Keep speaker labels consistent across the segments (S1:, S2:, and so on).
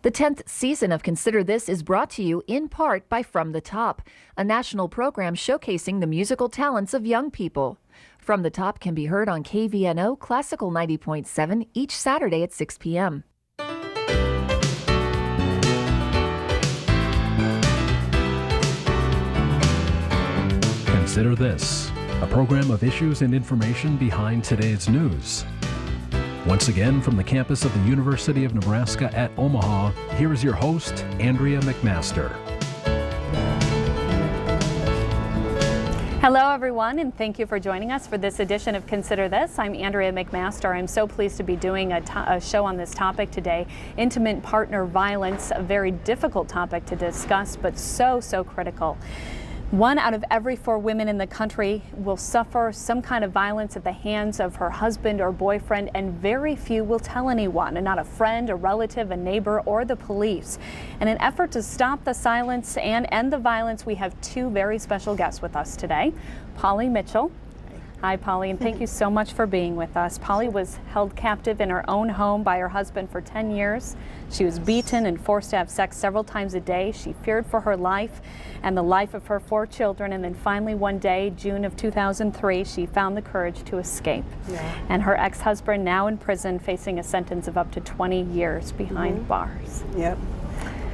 S1: The 10th season of Consider This is brought to you in part by From the Top, a national program showcasing the musical talents of young people. From the Top can be heard on KVNO Classical 90.7 each Saturday at 6 p.m.
S2: Consider This, a program of issues and information behind today's news. Once again, from the campus of the University of Nebraska at Omaha, here is your host, Andrea McMaster.
S3: Hello, everyone, and thank you for joining us for this edition of Consider This. I'm Andrea McMaster. I'm so pleased to be doing a show on this topic today. Intimate partner violence, a very difficult topic to discuss, but so critical. 1 out of every 4 women in the country will suffer some kind of violence at the hands of her husband or boyfriend, and very few will tell anyone, and not a friend, a relative, a neighbor, or the police. In an effort to stop the silence and end the violence, we have 2 very special guests with us today. Polly Mitchell. Hi, Polly, and thank you so much for being with us. Polly was held captive in her own home by her husband for 10 years. She was beaten and forced to have sex several times a day. She feared for her life and the life of her 4 children, and then finally one day, June of 2003, she found the courage to escape. Yeah. And her ex-husband, now in prison, facing a sentence of up to 20 years behind bars.
S4: Yep.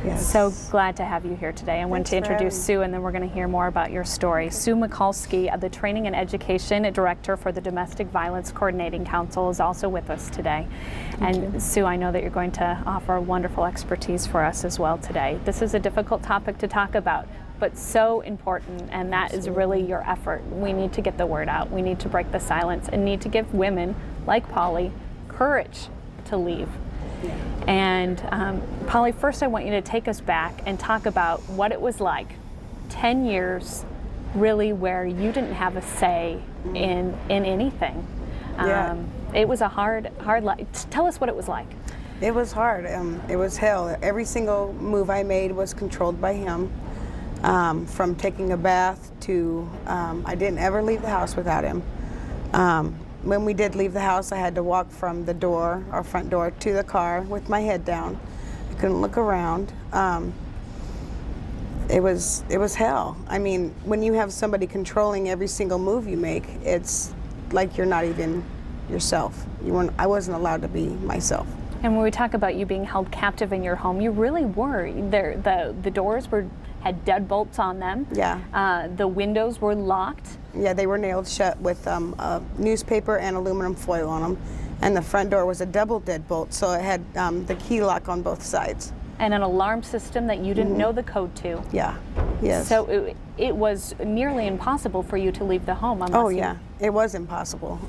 S4: Yes.
S3: So glad to have you here today. I want to introduce Sue, and then we're going to hear more about your story. Sue Mikulski, the Training and Education Director for the Domestic Violence Coordinating Council, is also with us today. Thank you. Sue, I know that you're going to offer wonderful expertise for us as well today. This is a difficult topic to talk about, but so important, and that is really your effort. We need to get the word out. We need to break the silence and need to give women like Polly courage to leave. Yeah. And Polly, first I want you to take us back and talk about what it was like 10 years really where you didn't have a say in anything. It was a hard life. Tell us what it was like.
S4: It was hard. It was hell. Every single move I made was controlled by him. From taking a bath to I didn't ever leave the house without him. When we did leave the house, I had to walk from the door, our front door, to the car with my head down. I couldn't look around. It was hell. I mean, when you have somebody controlling every single move you make, it's like you're not even yourself. I wasn't allowed to be myself.
S3: And when we talk about you being held captive in your home, you really were. The doors had deadbolts on them.
S4: Yeah.
S3: The windows were locked.
S4: Yeah, they were nailed shut with newspaper and aluminum foil on them. And the front door was a double deadbolt, so it had the key lock on both sides. And
S3: an alarm system that you didn't know the code to.
S4: Yeah, yes.
S3: So it was nearly impossible for you to leave the home.
S4: It was impossible.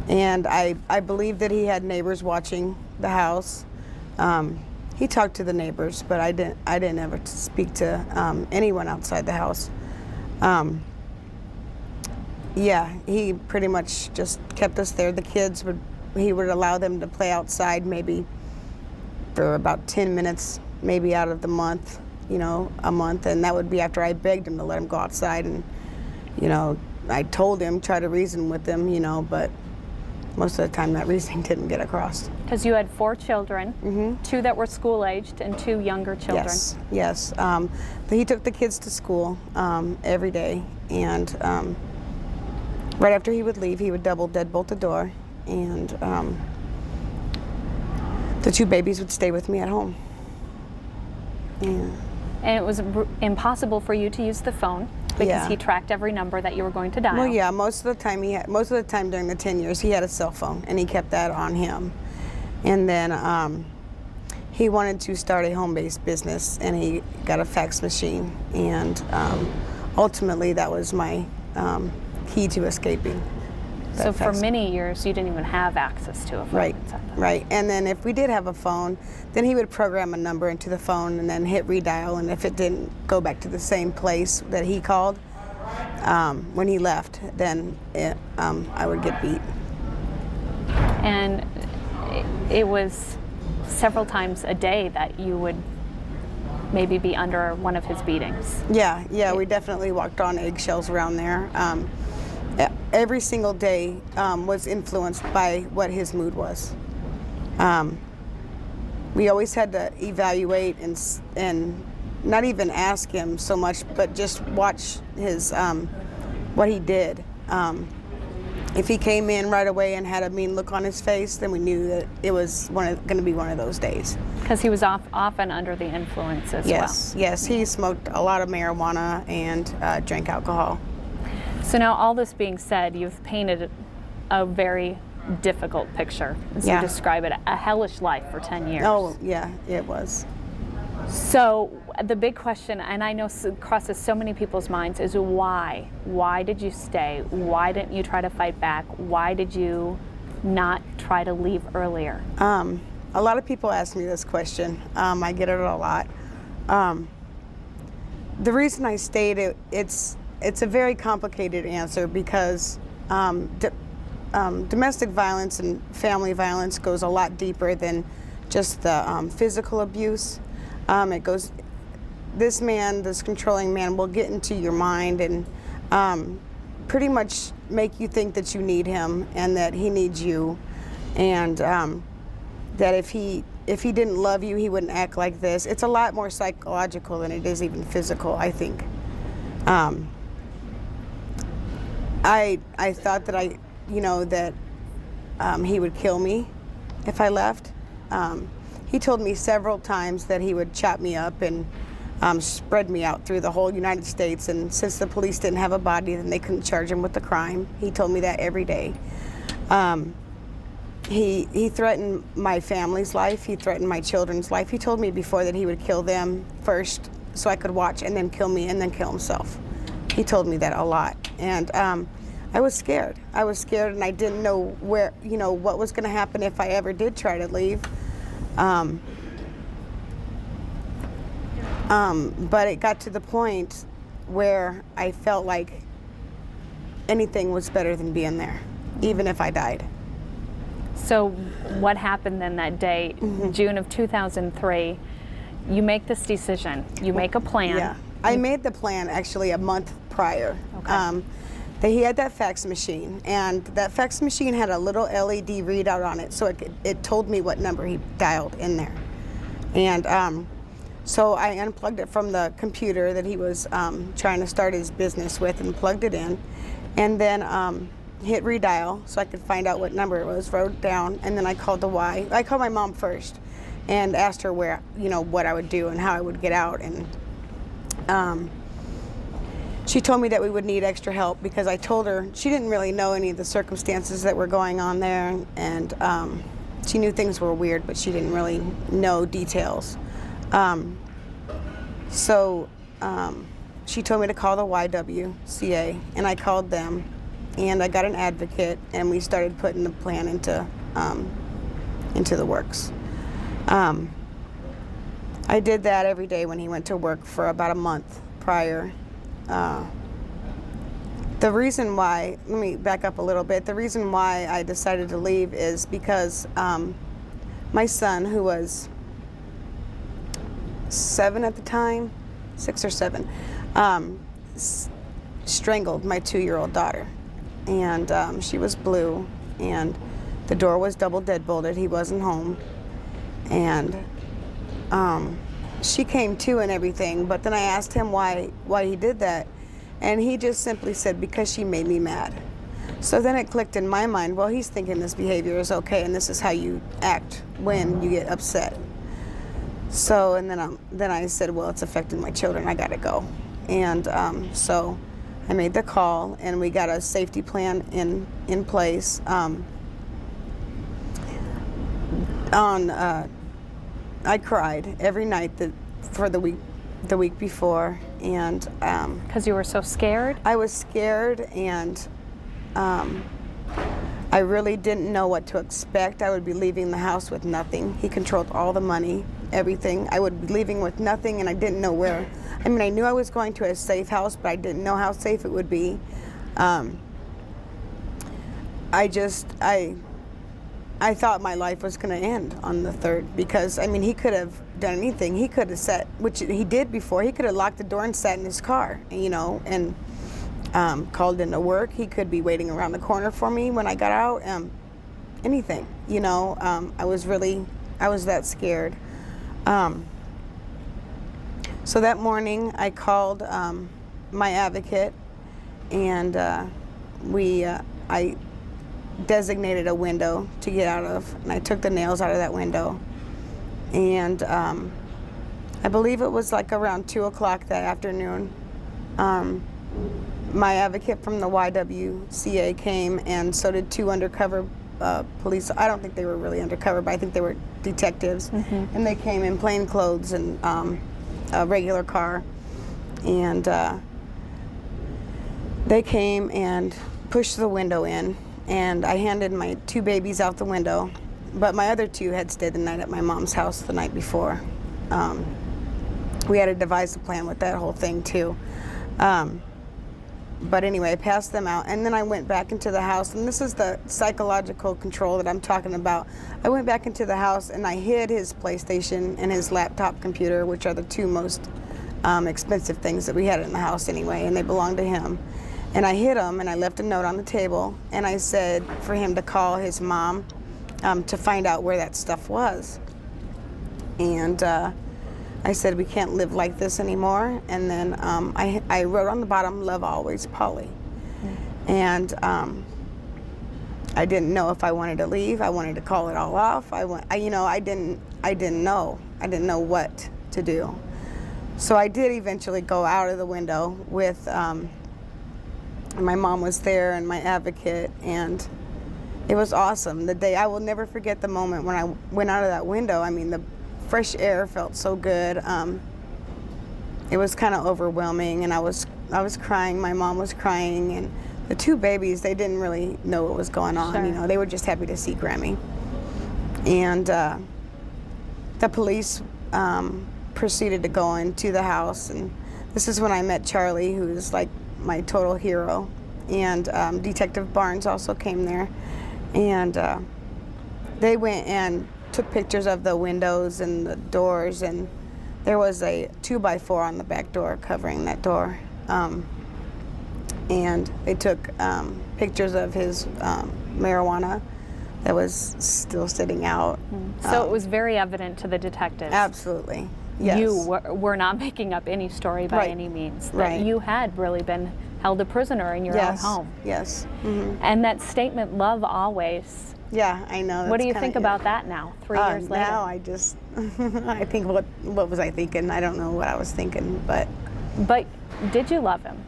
S4: And I believe that he had neighbors watching the house. He talked to the neighbors, but I didn't ever speak to anyone outside the house. He pretty much just kept us there. The kids he would allow them to play outside maybe for about 10 minutes, maybe out of the month, a month, and that would be after I begged him to let him go outside. And, I told him, try to reason with them, but most of the time that reasoning didn't get across.
S3: Because you had 4 children, 2 that were school-aged and 2 younger children.
S4: Yes. He took the kids to school every day, and right after he would leave, he would double deadbolt the door, and the 2 babies would stay with me at home. Yeah.
S3: And it was impossible for you to use the phone because he tracked every number that you were going to dial.
S4: Well, yeah, most of the time during the 10 years, he had a cell phone, and he kept that on him. And then he wanted to start a home-based business, and he got a fax machine, and ultimately that was my key to escaping.
S3: So for many years, you didn't even have access to a phone.
S4: Right. And then if we did have a phone, then he would program a number into the phone and then hit redial, and if it didn't go back to the same place that he called when he left, then I would get beat.
S3: And it was several times a day that you would maybe be under one of his beatings.
S4: Yeah, we definitely walked on eggshells around there. Every single day was influenced by what his mood was. we always had to evaluate and not even ask him so much, but just watch his what he did. If he came in right away and had a mean look on his face, then we knew that it was going to be one of those days.
S3: Because he was often under the influence as
S4: Yes, he smoked a lot of marijuana and drank alcohol.
S3: So now, all this being said, you've painted a very difficult picture. As you describe it, a hellish life for 10 years.
S4: Oh, yeah, it was.
S3: So the big question, and I know crosses so many people's minds, is why? Why did you stay? Why didn't you try to fight back? Why did you not try to leave earlier?
S4: A lot of people ask me this question. I get it a lot. The reason I stayed, it's a very complicated answer because domestic violence and family violence goes a lot deeper than just the physical abuse. This controlling man will get into your mind and pretty much make you think that you need him and that he needs you, and that if he didn't love you, he wouldn't act like this. It's a lot more psychological than it is even physical, I think. I thought that he would kill me if I left. He told me several times that he would chop me up and spread me out through the whole United States, and since the police didn't have a body, then they couldn't charge him with the crime. He told me that every day. He threatened my family's life. He threatened my children's life. He told me before that he would kill them first so I could watch, and then kill me, and then kill himself. He told me that a lot, and I was scared. I was scared, and I didn't know what was going to happen if I ever did try to leave. But it got to the point where I felt like anything was better than being there, even if I died.
S3: So what happened then that day, June of 2003? You make this decision. You make a plan.
S4: Yeah, I made the plan actually a month prior. Okay. He had that fax machine, and that fax machine had a little LED readout on it, so it told me what number he dialed in there. And so I unplugged it from the computer that he was trying to start his business with and plugged it in, and then hit redial so I could find out what number it was, wrote it down, and then I called the Y. I called my mom first and asked her where, what I would do and how I would get out, and she told me that we would need extra help because I told her she didn't really know any of the circumstances that were going on there, and she knew things were weird, but she didn't really know details. So she told me to call the YWCA, and I called them, and I got an advocate, and we started putting the plan into the works. I did that every day when he went to work for about a month prior. The reason why, let me back up a little bit, the reason why I decided to leave is because my son, who was 7 at the time, 6 or 7, strangled my 2-year-old daughter, and she was blue, and the door was double deadbolted. He wasn't home, and she came to and everything, but then I asked him why he did that, and he just simply said, because she made me mad. So then it clicked in my mind, well, he's thinking this behavior is okay, and this is how you act when you get upset. So, and then I said, well, it's affecting my children, I gotta go. And so I made the call, and we got a safety plan in place. I cried every night for the week before, and
S3: because you were so scared?
S4: I was scared, and I really didn't know what to expect. I would be leaving the house with nothing. He controlled all the money, everything. I would be leaving with nothing, and I didn't know where. I mean, I knew I was going to a safe house, but I didn't know how safe it would be. I thought my life was going to end on the 3rd, because, I mean, he could have done anything. He could have sat, which he did before, he could have locked the door and sat in his car, and called into work. He could be waiting around the corner for me when I got out, anything, I was that scared. So that morning I called my advocate, and I designated a window to get out of, and I took the nails out of that window. And I believe it was like around 2 o'clock that afternoon. My advocate from the YWCA came, and so did 2 undercover police. I don't think they were really undercover, but I think they were detectives. And they came in plain clothes and a regular car. And they came and pushed the window in, and I handed my 2 babies out the window, but my other 2 had stayed the night at my mom's house the night before. We had to devise a plan with that whole thing too. But anyway, I passed them out, and then I went back into the house, and this is the psychological control that I'm talking about. I went back into the house and I hid his PlayStation and his laptop computer, which are the 2 most expensive things that we had in the house anyway, and they belonged to him. And I hid them, and I left a note on the table, and I said for him to call his mom to find out where that stuff was. And I said, we can't live like this anymore. And then I wrote on the bottom, love always, Polly. And I didn't know if I wanted to leave. I wanted to call it all off. I didn't know. I didn't know what to do. So I did eventually go out of the window with, my mom was there and my advocate, and it was awesome. The day, I will never forget the moment when I went out of that window. I mean, the fresh air felt so good. It was kind of overwhelming, and I was crying. My mom was crying, and the 2 babies, they didn't really know what was going on.
S3: Sure.
S4: They were just happy to see Grammy. And the police proceeded to go into the house, and this is when I met Charlie, who's like my total hero, and Detective Barnes also came there, and they went and took pictures of the windows and the doors, and there was a 2x4 on the back door covering that door, and they took pictures of his marijuana that was still sitting out.
S3: So it was very evident to the detectives.
S4: Absolutely. Yes.
S3: You were not making up any story by
S4: Right.
S3: any means. That
S4: Right.
S3: you had really been held a prisoner in your own
S4: Yes.
S3: home.
S4: Yes.
S3: And that statement, love always,
S4: Yeah, I know.
S3: what do
S4: that's
S3: you
S4: kinda
S3: think
S4: it.
S3: about that now, 3 years later?
S4: Now I just, I think, what was I thinking? I don't know what I was thinking, but
S3: But did you love him?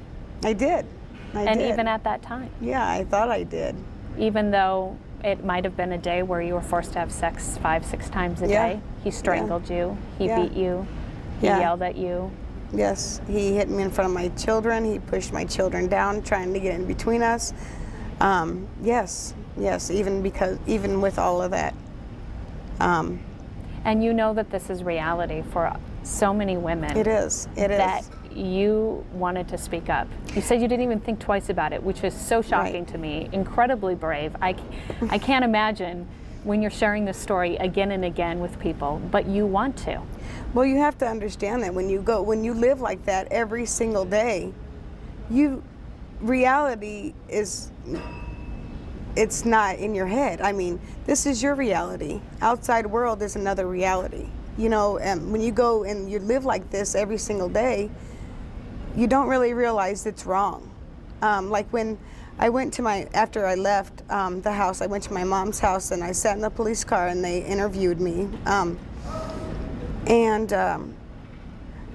S4: I did.
S3: And even at that time?
S4: Yeah, I thought I did.
S3: Even though it might have been a day where you were forced to have sex 5-6 times a
S4: Yeah.
S3: day? He strangled you, he
S4: Yeah.
S3: beat you, he
S4: Yeah.
S3: yelled at you.
S4: Yes, he hit me in front of my children. He pushed my children down, trying to get in between us. Yes, even with all of that.
S3: And you know that this is reality for so many women.
S4: It is. It is.
S3: That you wanted to speak up. You said you didn't even think twice about it, which is so shocking to me. Incredibly brave. I can't imagine when you're sharing this story again and again with people, but you want to.
S4: Well, you have to understand that when you live like that every single day, reality is, it's not in your head. I mean, this is your reality. Outside world is another reality. And when you go and you live like this every single day, you don't really realize it's wrong. Like when I went to after I left the house, I went to my mom's house and I sat in the police car and they interviewed me.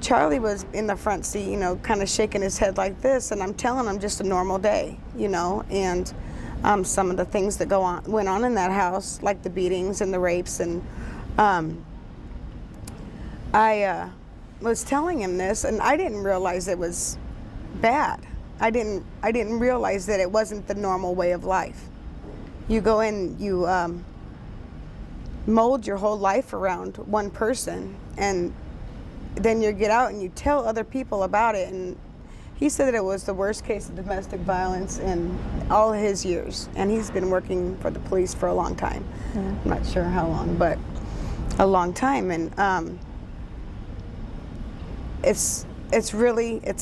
S4: Charlie was in the front seat, kind of shaking his head like this, and I'm telling him just a normal day, and some of the things that went on in that house, like the beatings and the rapes, and I was telling him this, and I didn't realize it was bad. I didn't realize that it wasn't the normal way of life. You go in, you mold your whole life around one person, and then you get out and you tell other people about it. And he said that it was the worst case of domestic violence in all his years, and he's been working for the police for a long time. I'm not sure how long, but a long time. And it's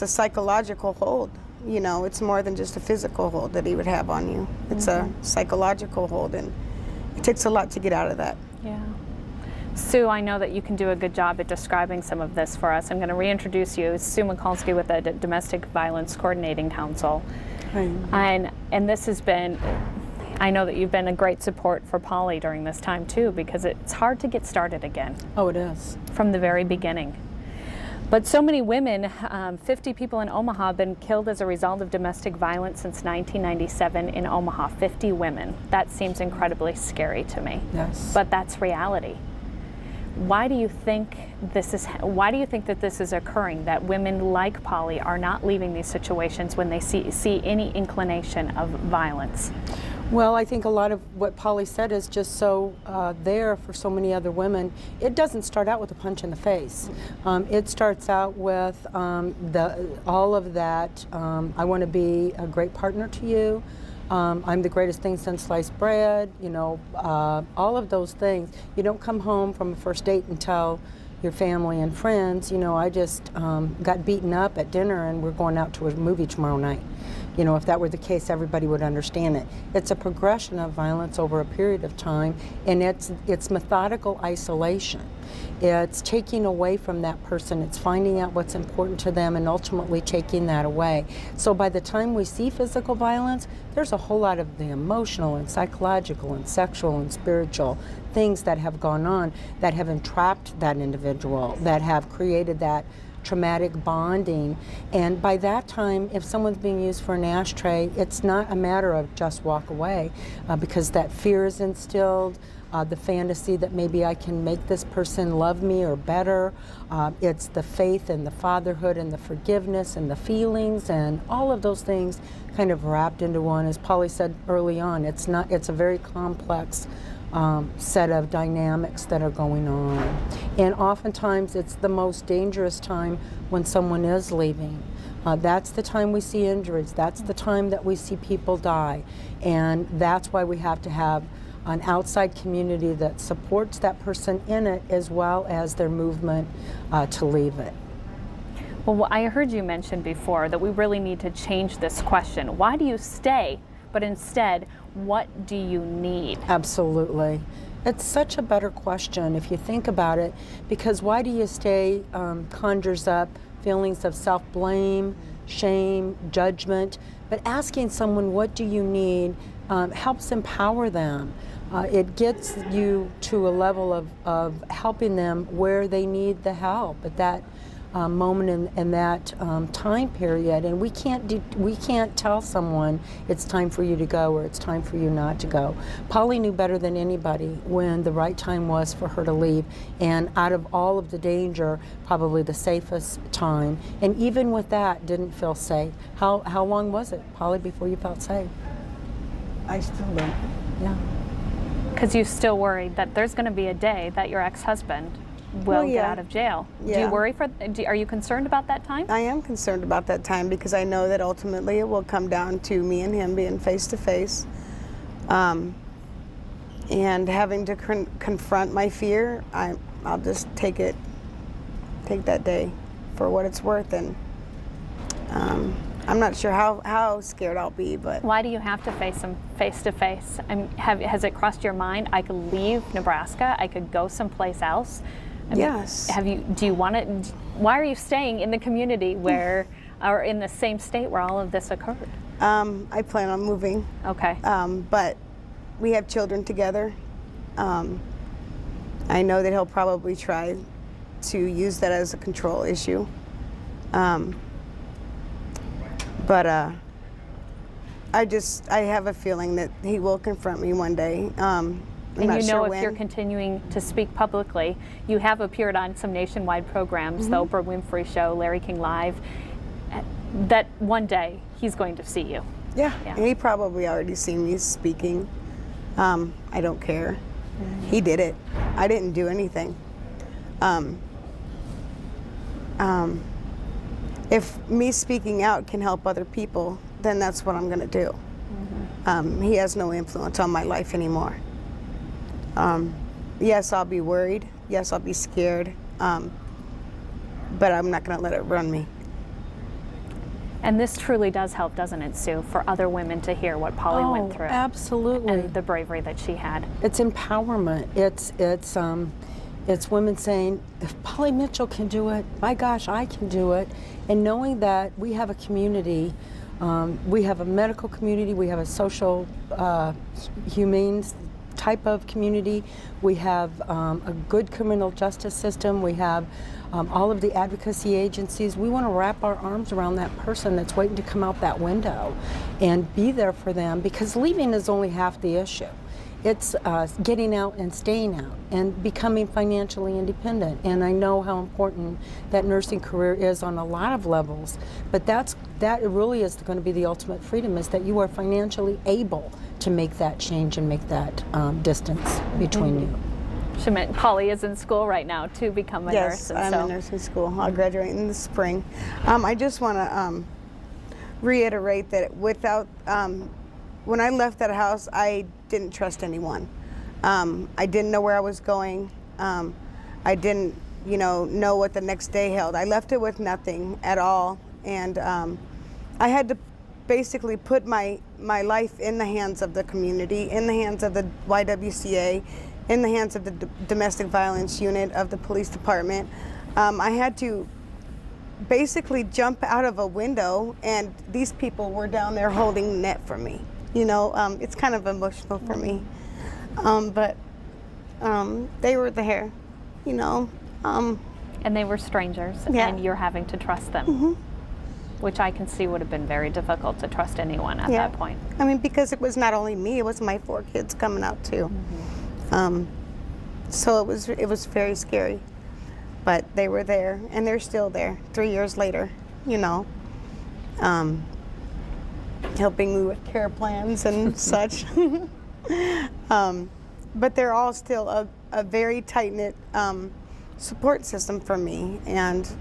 S4: a psychological hold. It's more than just a physical hold that he would have on you. It's a psychological hold, and it takes a lot to get out of that.
S3: Yeah. Sue, I know that you can do a good job at describing some of this for us. I'm going to reintroduce you. Sue Mikulski with the Domestic Violence Coordinating Council.
S4: Right.
S3: And this has been, I know that you've been a great support for Polly during this time too, because it's hard to get started again.
S4: Oh, it is.
S3: From the very beginning. But so many women, 50 people in Omaha have been killed as a result of domestic violence since 1997 in Omaha, 50 women. That seems incredibly scary to me.
S5: Yes.
S3: But that's reality. Why do you think that this is occurring, that women like Polly are not leaving these situations when they see any inclination of violence?
S5: Well, I think a lot of what Polly said is just so there for so many other women. It doesn't start out with a punch in the face. It starts out with all of that, I want to be a great partner to you. I'm the greatest thing since sliced bread, you know, all of those things. You don't come home from a first date and tell your family and friends, you know, I just got beaten up at dinner and we're going out to a movie tomorrow night. You know, if that were the case, everybody would understand it. It's a progression of violence over a period of time, and it's methodical isolation. It's taking away from that person. It's finding out what's important to them and ultimately taking that away. So by the time we see physical violence, there's a whole lot of the emotional and psychological and sexual and spiritual things that have gone on that have entrapped that individual, that have created that traumatic bonding. And by that time, if someone's being used for an ashtray, it's not a matter of just walk away, because that fear is instilled, the fantasy that maybe I can make this person love me or better. It's the faith and the fatherhood and the forgiveness and the feelings and all of those things kind of wrapped into one. As Polly said early on, it's a very complex set of dynamics that are going on. And oftentimes it's the most dangerous time when someone is leaving. That's the time we see injuries. That's the time that we see people die. And that's why we have to have an outside community that supports that person in it as well as their movement to leave it.
S3: Well, I heard you mention before that we really need to change this question. Why do you stay? But instead, what do you need?
S5: Absolutely. It's such a better question if you think about it, because why do you stay conjures up feelings of self-blame, shame, judgment, but asking someone what do you need helps empower them. It gets you to a level of helping them where they need the help at that moment in that time period. And we can't tell someone it's time for you to go or it's time for you not to go. Polly knew better than anybody when the right time was for her to leave, and out of all of the danger, probably the safest time. And even with that, didn't feel safe. How long was it, Polly, before you felt safe?
S4: I still don't.
S5: Yeah.
S3: Because you still worried that there's going to be a day that your ex-husband will get out of jail.
S4: Yeah.
S3: Do you worry are you concerned about that time?
S4: I am concerned about that time because I know that ultimately it will come down to me and him being face to face, and having to confront my fear. I'll just take that day for what it's worth, and I'm not sure how scared I'll be, but.
S3: Why do you have to face him face to face? Has it crossed your mind? I could leave Nebraska. I could go someplace else.
S4: Yes.
S3: Do you want to? Why are you staying in the community where, or in the same state where all of this occurred?
S4: I plan on moving.
S3: Okay.
S4: But we have children together. I know that he'll probably try to use that as a control issue. But I have a feeling that he will confront me one day. I'm
S3: and
S4: not
S3: you know
S4: sure
S3: if
S4: when.
S3: you're continuing to speak publicly, you have appeared on some nationwide programs, the Oprah Winfrey Show, Larry King Live, that one day he's going to see you.
S4: Yeah, he probably already seen me speaking. I don't care. He did it. I didn't do anything. If me speaking out can help other people, then that's what I'm going to do. He has no influence on my life anymore. Yes, I'll be worried. Yes, I'll be scared. But I'm not going to let it run me.
S3: And this truly does help, doesn't it, Sue, for other women to hear what Polly went through.
S5: Absolutely.
S3: And the bravery that she had.
S5: It's empowerment. It's It's women saying, if Polly Mitchell can do it, my gosh, I can do it. And knowing that we have a community, we have a medical community, we have a social, humane type of community, we have a good criminal justice system, we have all of the advocacy agencies. We want to wrap our arms around that person that's waiting to come out that window and be there for them, because leaving is only half the issue. It's getting out and staying out and becoming financially independent. And I know how important that nursing career is on a lot of levels, but that really is going to be the ultimate freedom, is that you are financially able to make that change and make that distance between you.
S3: She meant Polly is in school right now to become a nurse.
S4: Yes, I'm in nursing school. I'll graduate in the spring. I just want to reiterate that without, when I left that house, I didn't trust anyone. I didn't know where I was going. I didn't, know what the next day held. I left it with nothing at all, and I had to basically put my life in the hands of the community, in the hands of the YWCA, in the hands of the domestic violence unit of the police department. I had to basically jump out of a window, and these people were down there holding the net for me. It's kind of emotional for me, but they were there,
S3: And they were strangers,
S4: Yeah.
S3: and you're having to trust them, which I can see would have been very difficult to trust anyone at that point.
S4: I mean, because it was not only me, it was my 4 kids coming out too. So it was very scary, but they were there, and they're still there 3 years later, helping me with care plans and such. But they're all still a very tight-knit support system for me, and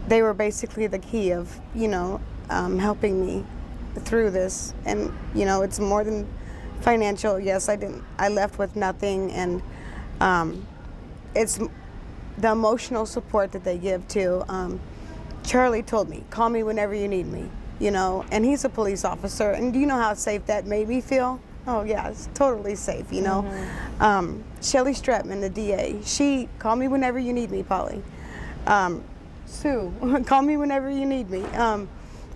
S4: they were basically the key of, helping me through this. And, it's more than financial. Yes, I left with nothing, and it's the emotional support that they give too. Charlie told me, call me whenever you need me, and he's a police officer, and do you know how safe that made me feel? Oh yeah, it's totally safe, Shelly Stratman, the DA, she, call me whenever you need me, Polly. Sue, call me whenever you need me.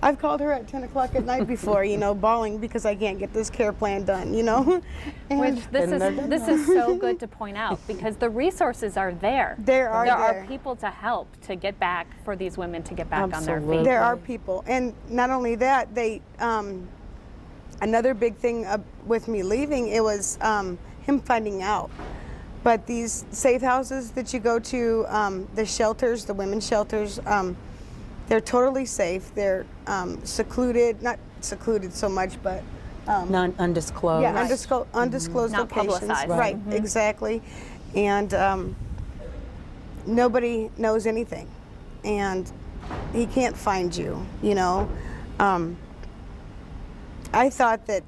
S4: I've called her at 10 o'clock at night before, bawling because I can't get this care plan done, And
S3: Which this is so good to point out, because the resources are there.
S4: There
S3: are people to help to get back, for these women to get back on their feet.
S4: There are people, and not only that, they another big thing with me leaving, it was him finding out. But these safe houses that you go to, the shelters, the women's shelters, they're totally safe. They're secluded, not secluded so much, but
S5: Undisclosed.
S4: yeah, undisclosed
S3: Not
S4: locations.
S3: publicized.
S4: Right, exactly. And nobody knows anything, and he can't find you. I thought that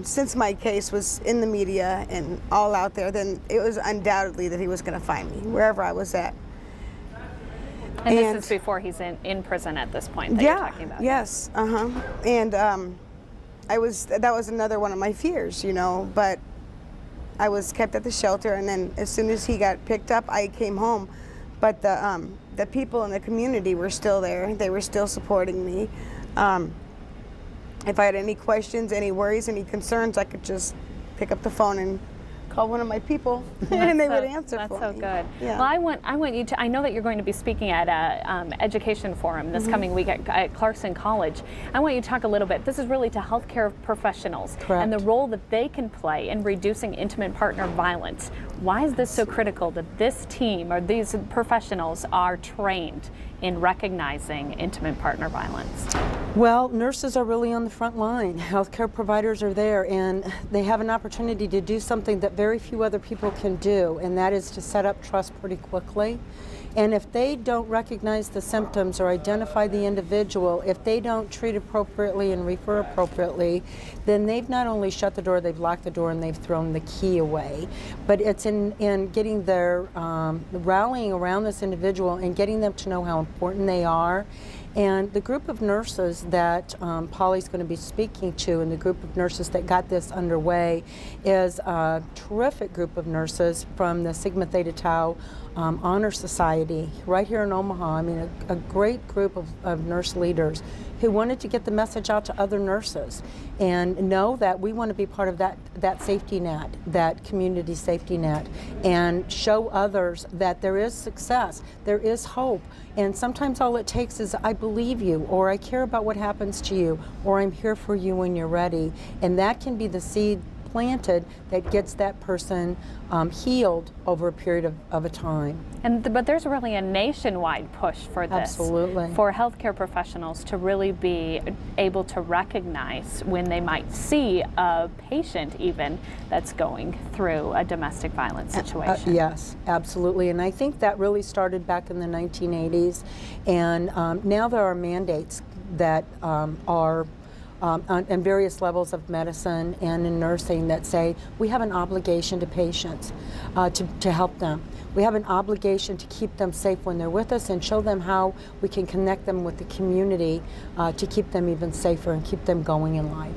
S4: since my case was in the media and all out there, then it was undoubtedly that he was going to find me wherever I was at.
S3: And this is before he's in prison at this point that you're talking about.
S4: Yes, and that was another one of my fears, but I was kept at the shelter, and then as soon as he got picked up, I came home. But the people in the community were still there. They were still supporting me. If I had any questions, any worries, any concerns, I could just pick up the phone and call one of my people, and they would answer for me.
S3: That's so good.
S4: Yeah.
S3: Well, I want you to, I know that you're going to be speaking at a education forum this coming week at Clarkson College. I want you to talk a little bit, this is really to healthcare professionals.
S5: Correct.
S3: And the role that they can play in reducing intimate partner violence. Why is this so critical that this team or these professionals are trained in recognizing intimate partner violence?
S5: Well, nurses are really on the front line. Healthcare providers are there, and they have an opportunity to do something that very few other people can do, and that is to set up trust pretty quickly. And if they don't recognize the symptoms or identify the individual, if they don't treat appropriately and refer appropriately, then they've not only shut the door, they've locked the door and they've thrown the key away. But it's in getting their rallying around this individual and getting them to know how important they are, And the group of nurses that Polly's going to be speaking to, and the group of nurses that got this underway, is a terrific group of nurses from the Sigma Theta Tau Honor Society right here in Omaha. I mean, a great group of nurse leaders who wanted to get the message out to other nurses and know that we want to be part of that safety net, that community safety net, and show others that there is success, there is hope. And sometimes all it takes is, I believe you, or I care about what happens to you, or I'm here for you when you're ready. And that can be the seed planted that gets that person healed over a period of a time.
S3: But there's really a nationwide push for this.
S5: Absolutely.
S3: For healthcare professionals to really be able to recognize when they might see a patient even that's going through a domestic violence situation.
S5: Yes, absolutely. And I think that really started back in the 1980s. And now there are mandates that are on various levels of medicine and in nursing that say we have an obligation to patients to help them. We have an obligation to keep them safe when they're with us and show them how we can connect them with the community to keep them even safer and keep them going in life.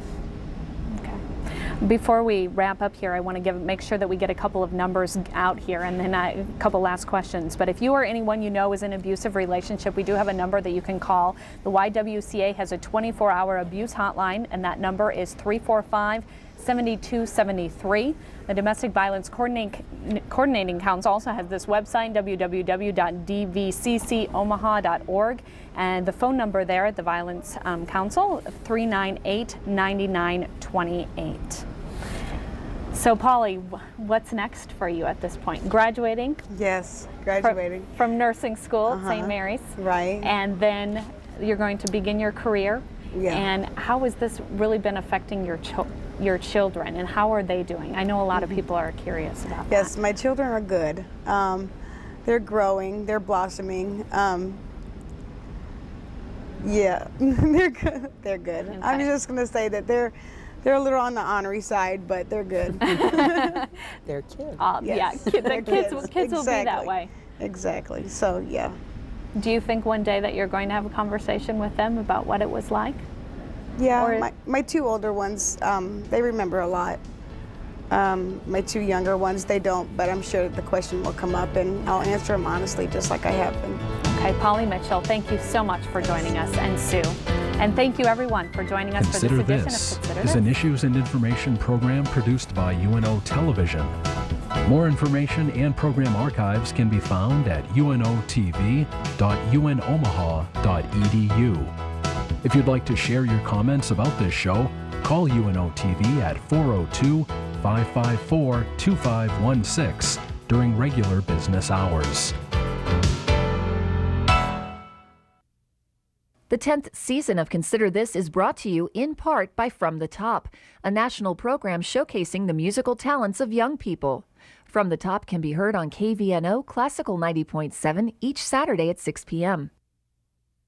S3: Before we wrap up here, I want to make sure that we get a couple of numbers out here, and then a couple last questions. But if you or anyone you know is in an abusive relationship, we do have a number that you can call. The YWCA has a 24-hour abuse hotline, and that number is 345-7273. The Domestic Violence Coordinating Council also has this website, www.dvccomaha.org, and the phone number there at the Violence Council, 398-9928. So, Polly, what's next for you at this point? Graduating?
S4: Yes, graduating.
S3: From nursing school at St. Mary's.
S4: Right.
S3: And then you're going to begin your career.
S4: Yeah.
S3: And how has this really been affecting your children, and how are they doing? I know a lot of people are curious about that.
S4: Yes, my children are good. They're growing, they're blossoming. Yeah, they're good. They're good.
S3: Okay.
S4: I'm just going to say that they're a little on the ornery side, but they're good.
S5: They're kids.
S4: Yes,
S3: Yeah,
S4: they're
S3: kids will be that
S4: Exactly.
S3: way.
S4: Exactly. So, yeah.
S3: Do you think one day that you're going to have a conversation with them about what it was like?
S4: Yeah,
S3: Or-
S4: my two older ones, they remember a lot. My two younger ones, they don't, but I'm sure that the question will come up, and I'll answer them honestly, just like I have been.
S3: Okay, Polly Mitchell, thank you so much for joining us, and Sue. And thank you everyone for joining us
S2: Consider
S3: for this edition
S2: This
S3: of Consider
S2: is
S3: This.
S2: an issues and information program produced by UNO Television. More information and program archives can be found at unotv.unomaha.edu. If you'd like to share your comments about this show, call UNO TV at 402-554-2516 during regular business hours.
S1: The 10th season of Consider This is brought to you in part by From the Top, a national program showcasing the musical talents of young people. From the Top can be heard on KVNO Classical 90.7 each Saturday at 6 p.m.